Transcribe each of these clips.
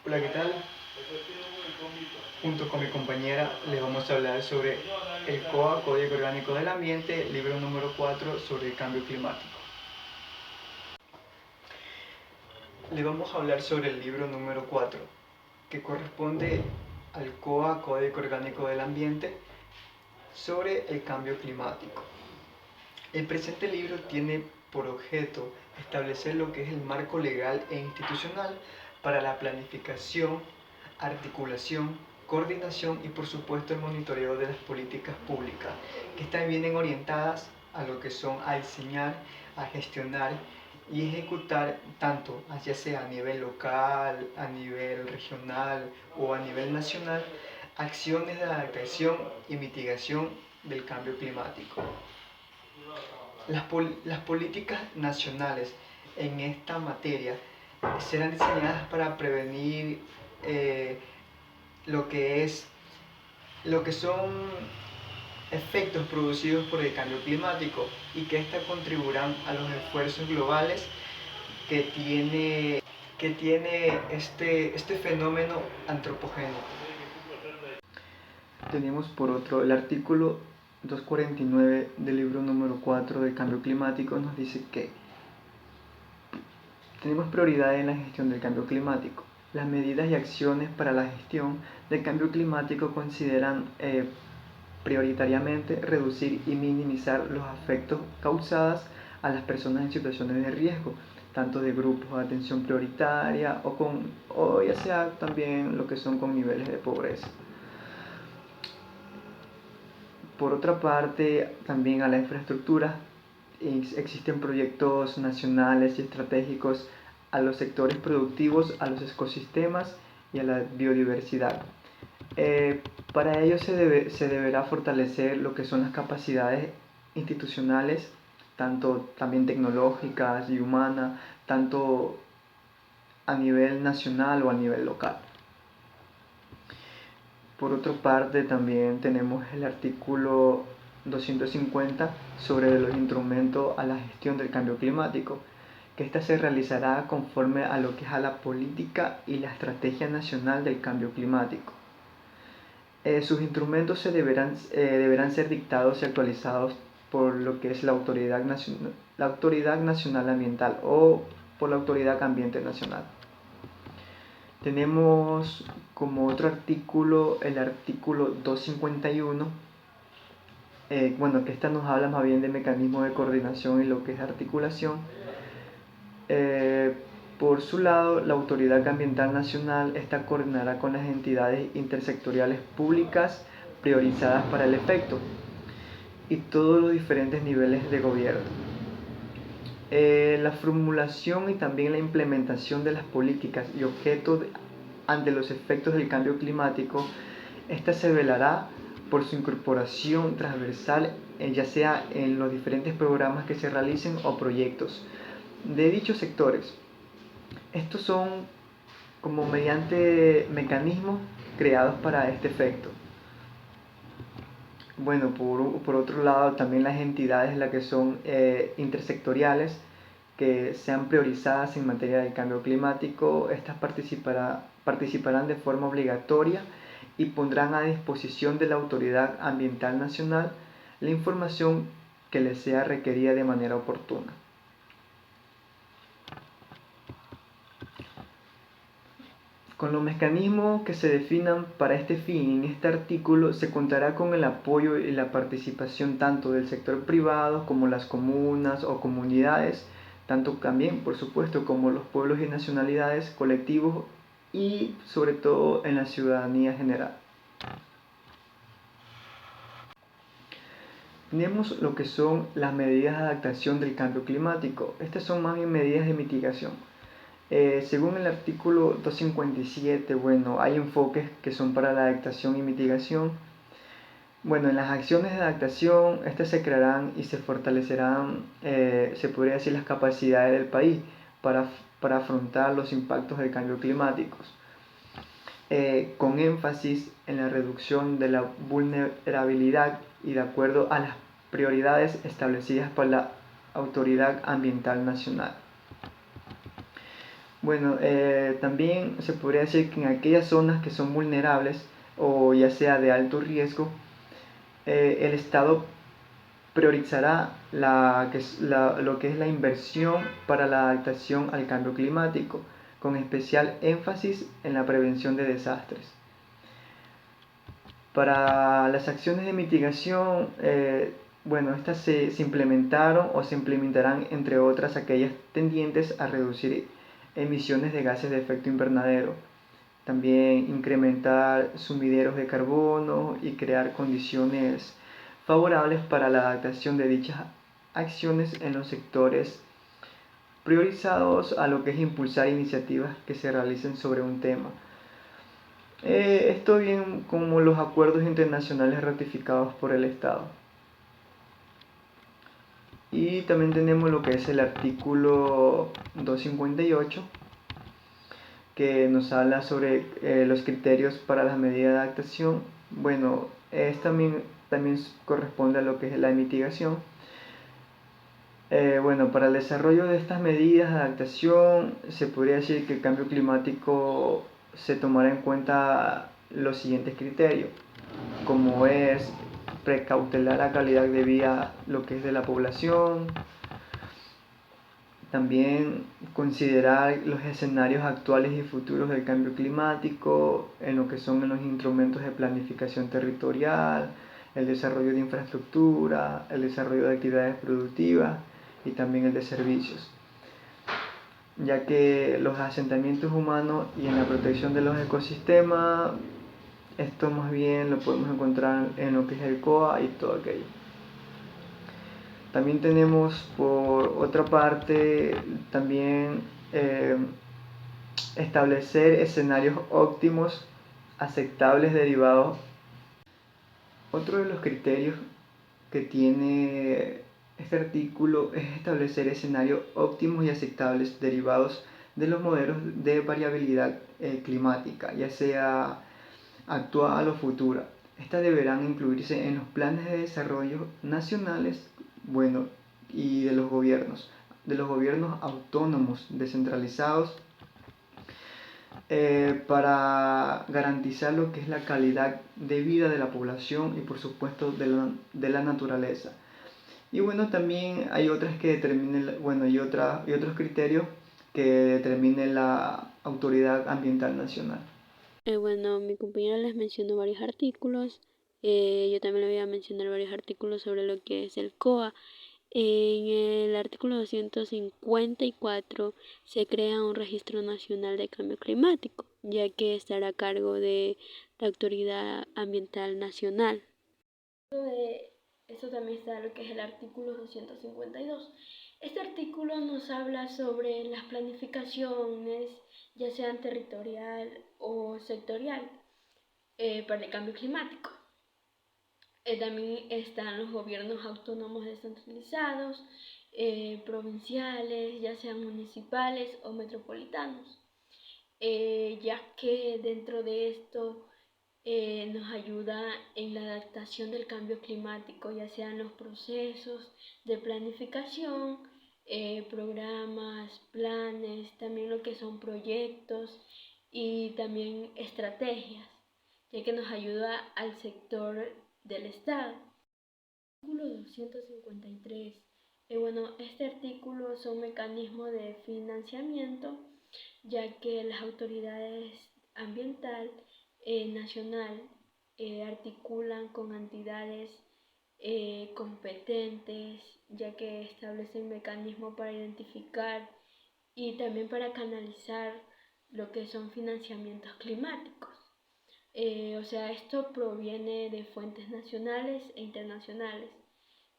Hola, ¿qué tal? Junto con mi compañera les vamos a hablar sobre el COA, Código Orgánico del Ambiente, libro número 4 sobre el cambio climático. Les vamos a hablar sobre el libro número 4, que corresponde al COA, Código Orgánico del Ambiente, sobre el cambio climático. El presente libro tiene por objeto establecer lo que es el marco legal e institucional para la planificación, articulación, coordinación y por supuesto el monitoreo de las políticas públicas que están bien orientadas a lo que son a diseñar, a gestionar y ejecutar tanto ya sea a nivel local, a nivel regional o a nivel nacional acciones de adaptación y mitigación del cambio climático. Las políticas nacionales en esta materia serán diseñadas para prevenir lo que son efectos producidos por el cambio climático y que éstas contribuirán a los esfuerzos globales que tiene este fenómeno antropogénico. Tenemos por otro el artículo 249 del libro número 4 del cambio climático. Nos dice que tenemos prioridad en la gestión del cambio climático. Las medidas y acciones para la gestión del cambio climático consideran prioritariamente reducir y minimizar los efectos causados a las personas en situaciones de riesgo, tanto de grupos de atención prioritaria o ya sea también lo que son con niveles de pobreza. Por otra parte, también a la infraestructura. Existen proyectos nacionales y estratégicos a los sectores productivos, a los ecosistemas y a la biodiversidad. Para ello se deberá fortalecer lo que son las capacidades institucionales, tanto también tecnológicas y humanas, tanto a nivel nacional o a nivel local. Por otra parte, también tenemos el artículo 250 sobre los instrumentos a la gestión del cambio climático, que ésta se realizará conforme a lo que es a la política y la estrategia nacional del cambio climático. Sus instrumentos deberán ser dictados y actualizados por lo que es la Autoridad Nacional Ambiental o por la Autoridad Ambiente Nacional. Tenemos como otro artículo el artículo 251, que esta nos habla más bien de mecanismos de coordinación y lo que es articulación. Por su lado, la Autoridad Ambiental Nacional esta coordinará con las entidades intersectoriales públicas priorizadas para el efecto y todos los diferentes niveles de gobierno. La formulación y también la implementación de las políticas y objetos ante los efectos del cambio climático, esta se velará por su incorporación transversal, ya sea en los diferentes programas que se realicen o proyectos de dichos sectores. Estos son como mediante mecanismos creados para este efecto. Bueno, por otro lado, también las entidades las que son intersectoriales, que sean priorizadas en materia de cambio climático, estas participarán de forma obligatoria y pondrán a disposición de la Autoridad Ambiental Nacional la información que les sea requerida de manera oportuna. Con los mecanismos que se definan para este fin en este artículo se contará con el apoyo y la participación tanto del sector privado como las comunas o comunidades, tanto también por supuesto como los pueblos y nacionalidades, colectivos y sobre todo en la ciudadanía general. Tenemos lo que son las medidas de adaptación del cambio climático. Estas son más bien medidas de mitigación. Según el artículo 257, hay enfoques que son para la adaptación y mitigación. En las acciones de adaptación, estas se crearán y se fortalecerán, se podría decir, las capacidades del país para afrontar los impactos del cambio climático, con énfasis en la reducción de la vulnerabilidad y de acuerdo a las prioridades establecidas por la Autoridad Ambiental Nacional. Bueno, también se podría decir que en aquellas zonas que son vulnerables o ya sea de alto riesgo, el Estado priorizará lo que es la inversión para la adaptación al cambio climático, con especial énfasis en la prevención de desastres. Para las acciones de mitigación, bueno, estas se implementaron o se implementarán, entre otras, aquellas tendientes a reducir emisiones de gases de efecto invernadero, también incrementar sumideros de carbono y crear condiciones favorables para la adaptación de dichas acciones en los sectores priorizados a lo que es impulsar iniciativas que se realicen sobre un tema. Esto bien como los acuerdos internacionales ratificados por el Estado. Y también tenemos lo que es el artículo 258, que nos habla sobre los criterios para las medidas de adaptación. Bueno, también corresponde a lo que es la mitigación. Bueno, para el desarrollo de estas medidas de adaptación se podría decir que el cambio climático se tomará en cuenta los siguientes criterios, como es precautelar la calidad de vida, lo que es de la población, también considerar los escenarios actuales y futuros del cambio climático en lo que son los instrumentos de planificación territorial, el desarrollo de infraestructura, el desarrollo de actividades productivas y también el de servicios, ya que los asentamientos humanos y en la protección de los ecosistemas, esto más bien lo podemos encontrar en lo que es el COA y todo aquello. También tenemos por otra parte también establecer escenarios óptimos aceptables derivados. Otro de los criterios que tiene este artículo es establecer escenarios óptimos y aceptables derivados de los modelos de variabilidad climática, ya sea actual o futura. Estas deberán incluirse en los planes de desarrollo nacionales, bueno, y de los gobiernos autónomos descentralizados, para garantizar lo que es la calidad de vida de la población y por supuesto de la naturaleza. Y bueno, también hay otras que determinen, bueno, y otros criterios que determine la Autoridad Ambiental Nacional. Bueno, mi compañera les mencionó varios artículos. Yo también le voy a mencionar varios artículos sobre lo que es el COA. En el artículo 254 se crea un registro nacional de cambio climático, ya que estará a cargo de la Autoridad Ambiental Nacional. Esto también está lo que es el artículo 252. Este artículo nos habla sobre las planificaciones, ya sean territorial o sectorial, para el cambio climático. También están los gobiernos autónomos descentralizados, provinciales, ya sean municipales o metropolitanos, ya que dentro de esto nos ayuda en la adaptación del cambio climático, ya sean los procesos de planificación, programas, planes, también lo que son proyectos y también estrategias, ya que nos ayuda al sector del Estado. Artículo 253. Bueno, este artículo es un mecanismo de financiamiento, ya que las autoridades ambiental nacional articulan con entidades competentes, ya que establecen mecanismos para identificar y también para canalizar lo que son financiamientos climáticos. O sea, esto proviene de fuentes nacionales e internacionales.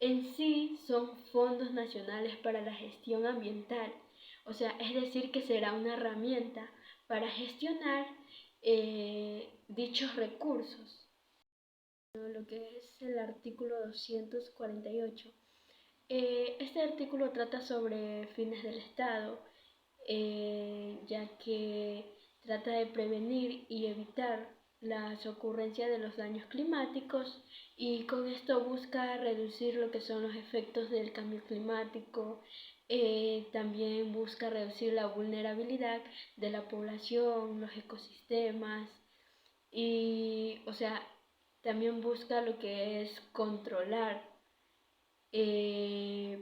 En sí son fondos nacionales para la gestión ambiental, o sea, es decir, que será una herramienta para gestionar dichos recursos. Lo que es el artículo 248. Este artículo trata sobre fines del Estado, ya que trata de prevenir y evitar las ocurrencias de los daños climáticos y con esto busca reducir lo que son los efectos del cambio climático, También busca reducir la vulnerabilidad de la población, los ecosistemas y, o sea, también busca lo que es controlar eh,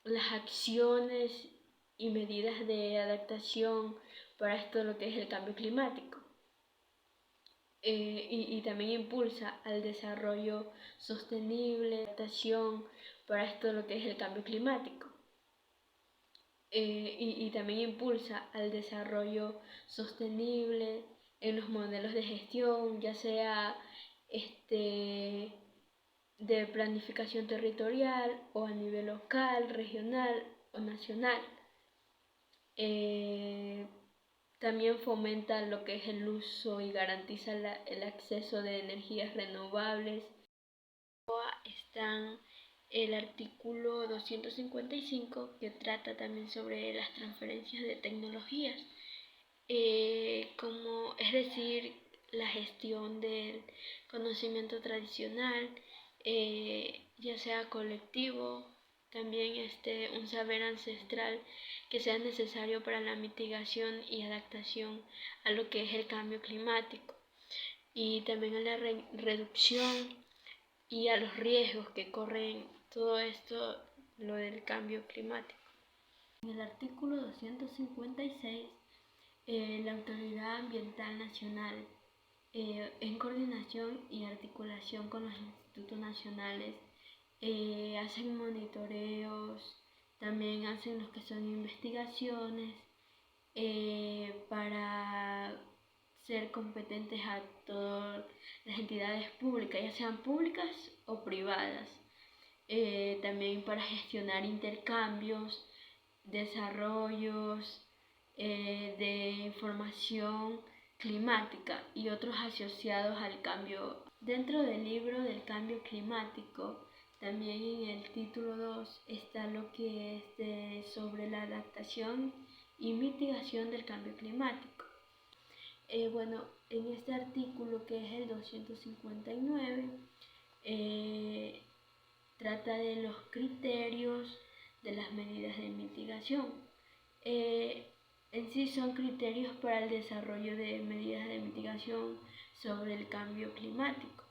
las acciones y medidas de adaptación para esto lo que es el cambio climático. Y también impulsa al desarrollo sostenible, adaptación para esto lo que es el cambio climático. Y también impulsa al desarrollo sostenible en los modelos de gestión, ya sea de planificación territorial o a nivel local, regional o nacional. También fomenta lo que es el uso y garantiza el acceso de energías renovables. Están el artículo 255 que trata también sobre las transferencias de tecnologías, como es decir, la gestión del conocimiento tradicional, ya sea colectivo, también un saber ancestral que sea necesario para la mitigación y adaptación a lo que es el cambio climático y también a la reducción y a los riesgos que corren todo esto, lo del cambio climático. En el artículo 256, la Autoridad Ambiental Nacional, en coordinación y articulación con los institutos nacionales, hacen monitoreos, también hacen los que son investigaciones para ser competentes a todas las entidades públicas, ya sean públicas o privadas. También para gestionar intercambios, desarrollos de información climática y otros asociados al cambio. Dentro del libro del cambio climático, también en el título 2 está lo que es sobre la adaptación y mitigación del cambio climático. Bueno, en este artículo que es el 259, trata de los criterios de las medidas de mitigación. En sí son criterios para el desarrollo de medidas de mitigación sobre el cambio climático.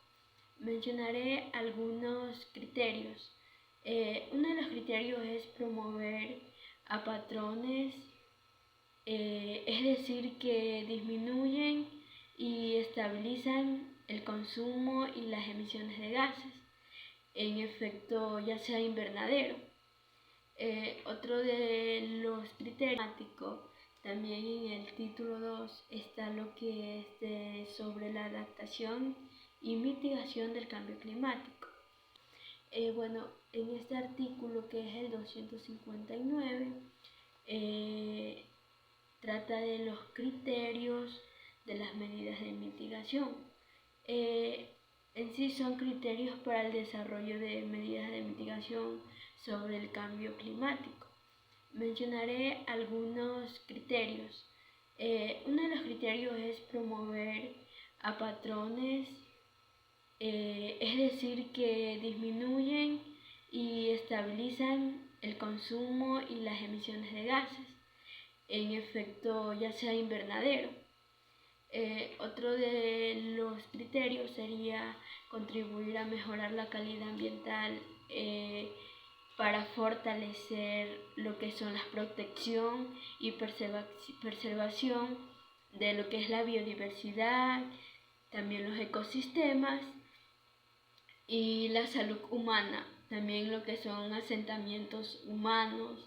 Mencionaré algunos criterios. Uno de los criterios es promover a patrones, es decir, que disminuyen y estabilizan el consumo y las emisiones de gases en efecto ya sea invernadero. Otro de los criterios climáticos, también en el título 2 está lo que es sobre la adaptación y mitigación del cambio climático. Bueno, en este artículo que es el 259, trata de los criterios de las medidas de mitigación. En sí son criterios para el desarrollo de medidas de mitigación sobre el cambio climático. Mencionaré algunos criterios. Uno de los criterios es promover a patrones, es decir, que disminuyen y estabilizan el consumo y las emisiones de gases en efecto ya sea invernadero. Otro de los criterios sería contribuir a mejorar la calidad ambiental para fortalecer lo que son la protección y preservación de lo que es la biodiversidad, también los ecosistemas y la salud humana, también lo que son asentamientos humanos.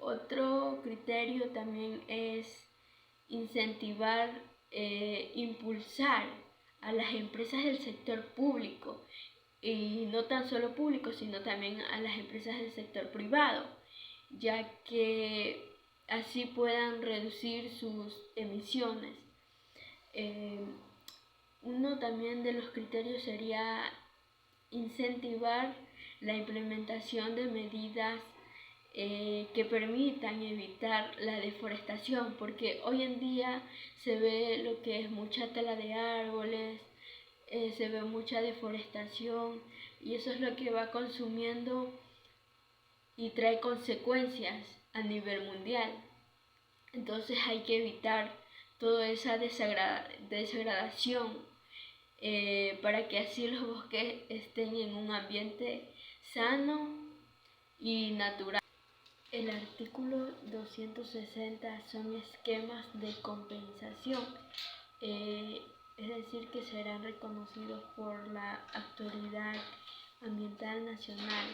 Otro criterio también es incentivar, impulsar a las empresas del sector público y no tan solo público, sino también a las empresas del sector privado, ya que así puedan reducir sus emisiones. Uno también de los criterios sería incentivar la implementación de medidas que permitan evitar la deforestación, porque hoy en día se ve lo que es mucha tala de árboles, se ve mucha deforestación y eso es lo que va consumiendo y trae consecuencias a nivel mundial. Entonces hay que evitar toda esa degradación para que así los bosques estén en un ambiente sano y natural. El artículo 260 son esquemas de compensación, es decir, que serán reconocidos por la Autoridad Ambiental Nacional